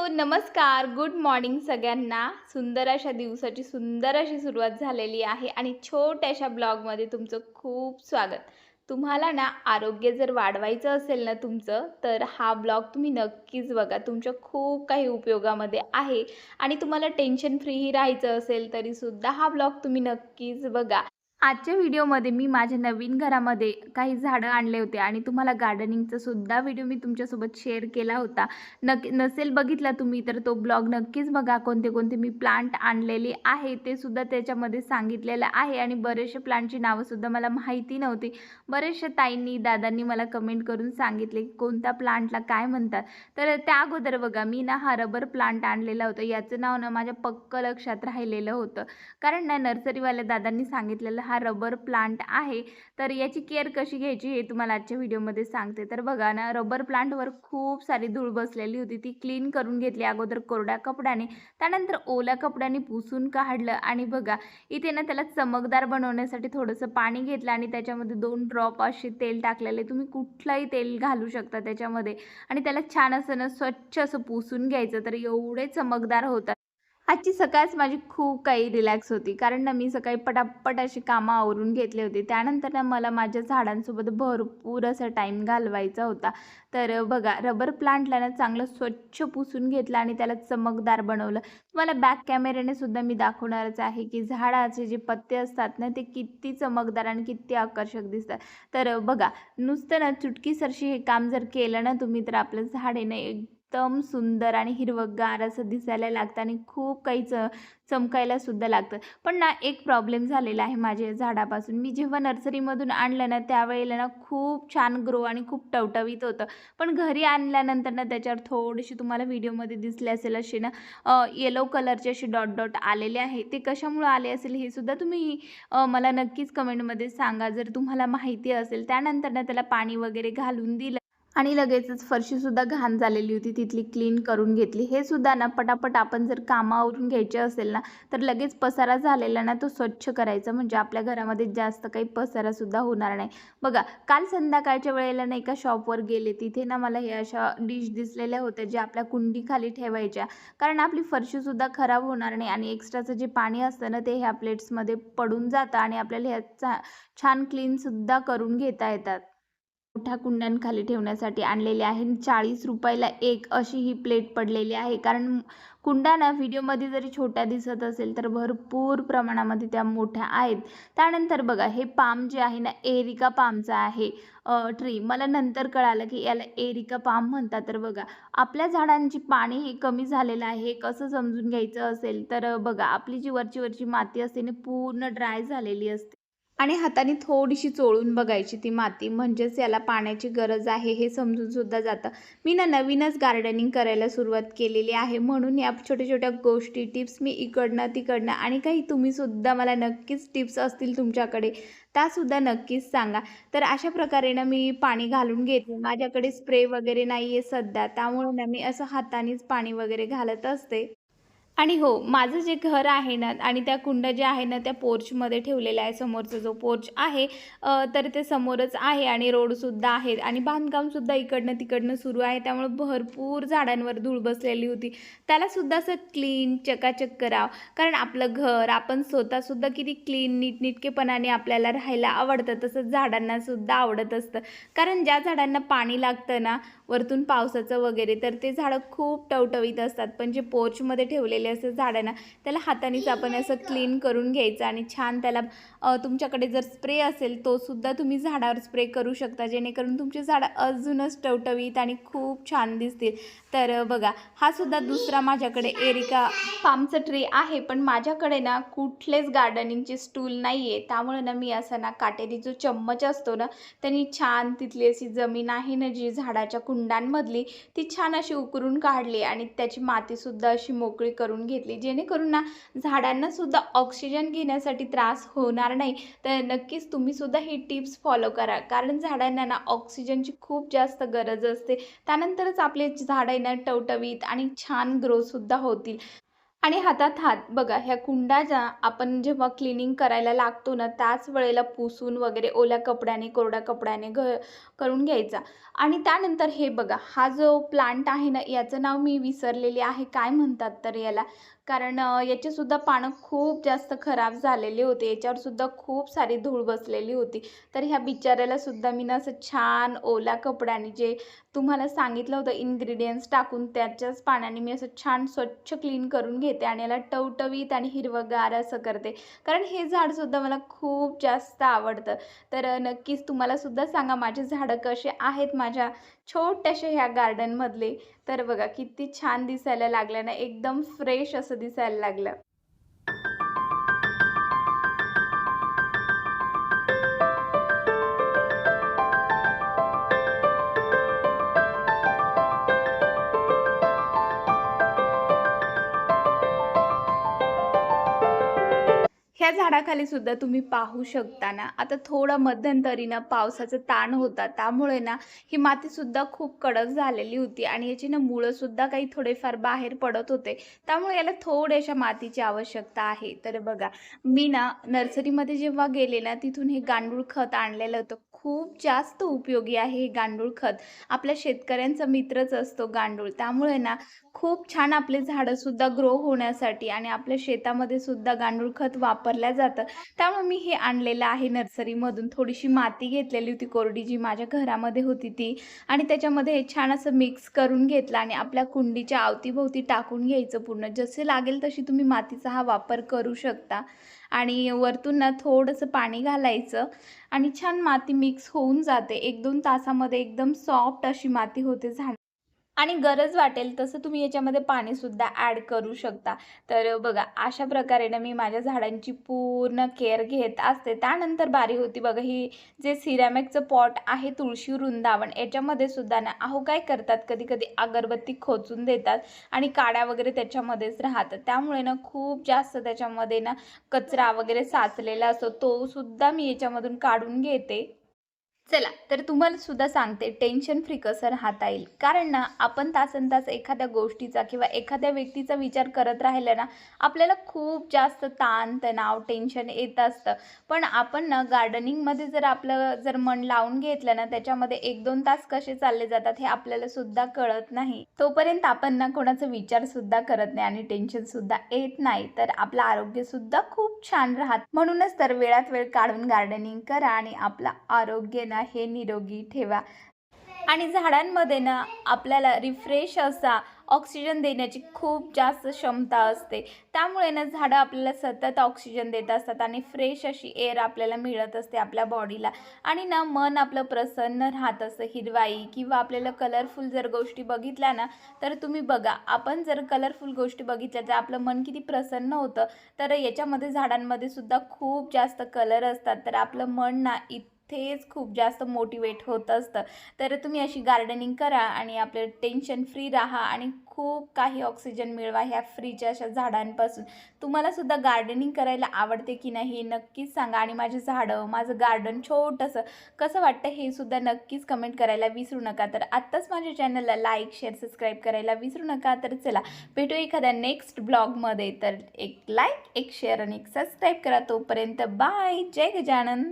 नमस्कार. Good morning सगळ्यांना. सुंदर अशा दिवसाची सुंदर अशी सुरुवात झालेली आहे आणि छोट्याशा ब्लॉगमध्ये तुमचं खूप स्वागत. तुम्हाला ना आरोग्य जर वाढवायचं असेल ना तुमचं, तर हा ब्लॉग तुम्ही नक्कीच बघा. तुमच्या खूप काही उपयोगामध्ये आहे आणि तुम्हाला टेन्शन फ्रीही राहायचं असेल तरीसुद्धा हा ब्लॉग तुम्ही नक्कीच बघा. आजच्या व्हिडिओमध्ये मी माझ्या नवीन घरामध्ये काही झाडं आणले होते आणि तुम्हाला गार्डनिंगचा सुद्धा व्हिडिओ मी तुमच्यासोबत शेअर केला होता. नसेल बघितला तुम्ही तर तो ब्लॉग नक्कीच बघा. कोणते कोणते मी प्लांट आणलेले आहे ते सुद्धा त्याच्यामध्ये सांगितलेलं आहे आणि बरेचसे प्लांटची नावंसुद्धा मला माहिती नव्हती. बरेचशा ताईंनी, दादांनी मला कमेंट करून सांगितले की कोणत्या प्लांटला काय म्हणतात. तर त्या अगोदर बघा मी ना हा रबर प्लांट आणलेला होता. याचं नाव ना माझ्या पक्कं लक्षात राहिलेलं होतं. कारण ना नर्सरीवाल्या दादांनी सांगितलेलं हा रबर प्लांट आहे. तर याची केअर कशी घ्यायची हे तुम्हाला आजच्या व्हिडिओमध्ये सांगते. तर बघा ना रबर प्लांटवर खूप सारी धूळ बसलेली होती. ती क्लीन करून घेतली अगोदर कोरड्या कपड्याने. त्यानंतर ओल्या कपड्याने पुसून काढलं आणि बघा इथे ना त्याला चमकदार बनवण्यासाठी थोडंसं पाणी घेतलं आणि त्याच्यामध्ये 2 ड्रॉप असे तेल टाकलेले. तुम्ही कुठलंही तेल घालू शकता त्याच्यामध्ये आणि त्याला छान असं ना स्वच्छ असं पुसून घ्यायचं. तर एवढे चमकदार होतात. आजची सकाळच माझी खूप काही रिलॅक्स होती. कारण ना मी सकाळी पटापट अशी कामं आवरून घेतले होते. त्यानंतर ना मला माझ्या झाडांसोबत भरपूर असा टाईम घालवायचा होता. तर बघा रबर प्लांटला ना चांगलं स्वच्छ पुसून घेतलं आणि त्याला चमकदार बनवलं. तुम्हाला बॅक कॅमेऱ्याने सुद्धा मी दाखवणारच आहे की झाडाचे जे पत्ते असतात ना ते किती चमकदार आणि किती आकर्षक दिसतात. तर बघा नुसतं ना चुटकीसरशी हे काम जर केलं ना तुम्ही तर आपलं झाड आहे ना एकदम सुंदर आणि हिरवंगार असं दिसायला लागतं आणि खूप काही चमकायला सुद्धा लागतं. पण ना एक प्रॉब्लेम झालेला आहे माझ्या झाडापासून. मी जेव्हा नर्सरीमधून आणलं ना त्यावेळेला ना खूप छान ग्रो आणि खूप टवटवीत होतं. पण घरी आणल्यानंतर ना त्याच्यावर थोडेसे तुम्हाला व्हिडिओमध्ये दिसले असेल असे ना येलो कलरचे असे डॉट डॉट आलेले आहे. ते कशामुळे आले असेल हे सुद्धा तुम्ही मला नक्कीच कमेंटमध्ये सांगा जर तुम्हाला माहिती असेल. त्यानंतर ना त्याला पाणी वगैरे घालून दिलं आणि लगेचच फरशीसुद्धा घाण झालेली होती तिथली क्लीन करून घेतली. हे सुद्धा ना पटापट आपण जर कामं आवरून घ्यायचे असेल ना तर लगेच पसारा झालेला ना तो स्वच्छ करायचा म्हणजे आपल्या घरामध्ये जास्त काही पसारासुद्धा होणार नाही. बघा काल संध्याकाळच्या वेळेला नाही का शॉपवर गेले तिथे ना मला हे अशा डिश दिसलेल्या होत्या ज्या आपल्या कुंडीखाली ठेवायच्या. कारण आपली फरशीसुद्धा खराब होणार नाही आणि एक्स्ट्राचं जे पाणी असतं ना ते ह्या प्लेट्समध्ये पडून जातं आणि आपल्याला ह्या छान क्लीनसुद्धा करून घेता येतात. मोठ्या कुंड्यांखाली ठेवण्यासाठी आणलेले आहे. 40 रुपयाला एक अशी ही प्लेट पडलेली आहे. कारण कुंड्या ना व्हिडिओमध्ये जरी छोट्या दिसत असेल तर भरपूर प्रमाणामध्ये त्या मोठ्या आहेत. त्यानंतर बघा हे पाम जे आहे ना एरिका पामचं आहे ट्री. मला नंतर कळालं की याला एरिका पाम म्हणतात. तर बघा आपल्या झाडांची पाणी हे कमी झालेलं आहे. हे कसं समजून घ्यायचं असेल तर बघा आपली जी वरची माती असते ना पूर्ण ड्राय झालेली असते. आणि हाताने थोडीशी चोळून बघायची ती माती म्हणजेच याला पाण्याची गरज आहे हे समजून सुद्धा जातं. मी ना नवीनच गार्डनिंग करायला सुरुवात केलेली आहे म्हणून या छोट्या-छोट्या गोष्टी, टिप्स मी इकडनं तिकडनं आणि काही तुम्ही सुद्धा मला नक्कीच टिप्स असतील तुमच्याकडे त्यासुद्धा नक्कीच सांगा. तर अशा प्रकारे ना मी पाणी घालून घेते. माझ्याकडे स्प्रे वगैरे नाही आहे सध्या त्यामुळे ना मी असं हातानेच पाणी वगैरे घालत असते. आणि हो, माझं जे घर आहे ना आणि त्या कुंड्या ज्या आहे ना त्या पोर्चमध्ये ठेवलेल्या आहे. समोरचा जो पोर्च आहे तर ते समोरच आहे आणि रोडसुद्धा आहे आणि बांधकामसुद्धा इकडनं-तिकडनं सुरू आहे. त्यामुळे भरपूर झाडांवर धूळ बसलेली होती. त्यालासुद्धा असं क्लीन, चकाचक करावं. कारण आपलं घर आपण स्वतःसुद्धा किती क्लीन, नीटनेटकेपणाने आपल्याला राहायला आवडतं, तसंच झाडांनासुद्धा आवडत असतं. कारण ज्या झाडांना पाणी लागतं ना वरतून पावसाचं वगैरे तर ते झाडं खूप टवटवीत असतात. पण जे पोर्चमध्ये ठेवलेले असतात झाडं ना त्याला हातानेच आपण असं क्लीन करून घ्यायचं आणि छान त्याला तुमच्याकडे जर स्प्रे असेल तो सुद्धा तुम्ही झाडावर स्प्रे करू शकता जेणेकरून तुमची झाडं अजूनच टवटवीत आणि खूप छान दिसतील. तर बघा हा सुद्धा दुसरा माझ्याकडे एरिका पामचं ट्री आहे. पण माझ्याकडे ना कुठलेच गार्डनिंगचे स्टूल नाही आहे. त्यामुळे ना मी असा ना काटेरी जो चम्मच असतो ना त्यांनी छान तिथली अशी जमीन आहे ना जी झाडाच्या कुंडांमधली ती छान अशी उकरून काढली आणि त्याची मातीसुद्धा अशी मोकळी करून घेतली जेणेकरून ना झाडांना सुद्धा ऑक्सिजन घेण्यासाठी त्रास होणार नाही. तर नक्कीच तुम्ही सुद्धा ही टिप्स फॉलो करा कारण झाडांना ना ऑक्सिजनची खूप जास्त गरज असते. त्यानंतरच आपले झाड आहे ना टवटवीत आणि छान ग्रोसुद्धा होतील. आणि हातात हात बघा, ह्या कुंडाच्या आपण जेव्हा क्लिनिंग करायला लागतो ना, त्याच वेळेला पुसून वगैरे ओल्या कपड्याने, कोरड्या कपड्याने करून घ्यायचा. आणि त्यानंतर हे बघा, हा जो प्लांट आहे ना, याचं नाव मी विसरलेली आहे, काय म्हणतात तर याला. कारण याचीसुद्धा पानं खूप जास्त खराब झालेली होती. याच्यावर सुद्धा खूप सारी धूळ बसलेली होती. तर ह्या बिचाऱ्याला सुद्धा मी ना असं छान ओल्या कपड्याने, जे तुम्हाला सांगितलं होतं इन्ग्रीडियंट्स टाकून, त्याच्याच पाण्याने मी असं छान स्वच्छ क्लीन करून घेते आणि याला टवटवीत आणि हिरवंगार असं करते. कारण हे झाडसुद्धा मला खूप जास्त आवडतं. तर नक्कीच तुम्हाला सुद्धा सांगा माझे झाडं कसे आहेत माझ्या छोट्याशा ह्या गार्डनमधले. तर बघा किती छान दिसायला लागलं ना, एकदम फ्रेश असं दिसायला लागलं. ह्या झाडाखाली सुद्धा तुम्ही पाहू शकता ना, आता थोडं मध्यंतरी ना पावसाचा ताण होता. त्यामुळे ना ही मातीसुद्धा खूप कडक झालेली होती आणि याची ना मुळंसुद्धा काही थोडेफार बाहेर पडत होते. त्यामुळे याला थोड्याशा मातीची आवश्यकता आहे. तर बघा, मी ना नर्सरीमध्ये जेव्हा गेले ना, तिथून हे गांडूळ खत आणलेलं होतं. खूप जास्त उपयोगी आहे हे गांडूळ खत. आपल्या शेतकऱ्यांचा मित्रच असतो गांडूळ. त्यामुळे ना खूप छान आपले झाडंसुद्धा ग्रो होण्यासाठी आणि आपल्या शेतामध्ये सुद्धा गांडूळ खत वापरल्या जातं. त्यामुळे मी हे आणलेलं आहे नर्सरीमधून. थोडीशी माती घेतलेली होती कोरडी, जी माझ्या घरामध्ये होती ती, आणि त्याच्यामध्ये हे छान असं मिक्स करून घेतलं आणि आपल्या कुंडीच्या अवतीभोवती टाकून घ्यायचं पूर्ण. जसे लागेल तशी तुम्ही मातीचा हा वापर करू शकता. आणि वरतून ना थोडंसं पाणी घालायचं आणि छान माती मिक्स होऊन जाते. 1-2 तासामध्ये एकदम सॉफ्ट अशी माती होते झाड. आणि गरज वाटेल तसं तुम्ही याच्यामध्ये पाणीसुद्धा ॲड करू शकता. तर बघा, अशा प्रकारे ना मी माझ्या झाडांची पूर्ण केअर घेत असते. त्यानंतर बारी होती बघा, ही जे सिरॅमिकचं पॉट आहे तुळशी वृंदावन, याच्यामध्ये सुद्धा ना अहो काय करतात, कधी-कधी अगरबत्ती खोचून देतात आणि काड्या वगैरे त्याच्यामध्येच राहतात. त्यामुळे ना खूप जास्त त्याच्यामध्ये ना कचरा वगैरे साचलेला असतो. तो सुद्धा मी याच्यामधून काढून घेते. चला, तर तुम्हाला सुद्धा सांगते टेन्शन फ्री कसं राहता येईल. कारण ना आपण तासनतास एखाद्या गोष्टीचा किंवा एखाद्या व्यक्तीचा विचार करत राहिलं ना, आपल्याला खूप जास्त ताण, तणाव, टेन्शन येत असतं. पण आपण ना गार्डनिंगमध्ये जर आपलं मन लावून घेतलं ना, त्याच्यामध्ये 1-2 तास कसे चालले जातात हे आपल्याला सुद्धा कळत नाही. तोपर्यंत आपण ना कोणाचा विचारसुद्धा करत नाही आणि टेन्शनसुद्धा येत नाही. तर आपलं आरोग्यसुद्धा खूप छान राहतं. म्हणूनच तर वेळात वेळ काढून गार्डनिंग करा आणि आपलं आरोग्य ना हे निरोगी ठेवा. आणि झाडांमध्ये ना आपल्याला रिफ्रेश असा ऑक्सिजन देण्याची खूप जास्त क्षमता असते. त्यामुळे ना झाडं आपल्याला सतत ऑक्सिजन देत असतात आणि फ्रेश अशी एअर आपल्याला मिळत असते आपल्या बॉडीला. आणि ना मन आपलं प्रसन्न राहत असतं. हिरवाई किंवा आपल्याला कलरफुल जर गोष्टी बघितल्या ना, तर तुम्ही बघा, आपण जर कलरफुल गोष्टी बघितल्या तर आपलं मन किती प्रसन्न होतं. तर याच्यामध्ये झाडांमध्ये सुद्धा खूप जास्त कलर असतात. तर आपलं मन ना इथेच खूप जास्त मोटिवेट होत असतं. तर तुम्ही अशी गार्डनिंग करा आणि आपलं टेन्शन फ्री राहा आणि खूप काही ऑक्सिजन मिळवा ह्या फ्रीच्या अशा झाडांपासून. तुम्हाला सुद्धा गार्डनिंग करायला आवडते की नाही हे नक्कीच सांगा. आणि माझी झाडं, माझं गार्डन छोटंसं कसं वाटतं हे सुद्धा नक्कीच कमेंट करायला विसरू नका. तर आत्ताच माझ्या चॅनलला लाईक, शेअर, सबस्क्राईब करायला विसरू नका. तर चला, भेटू एखाद्या नेक्स्ट ब्लॉगमध्ये. तर एक लाईक, एक शेअर आणि एक सबस्क्राईब करा. तोपर्यंत बाय. जय गजानन.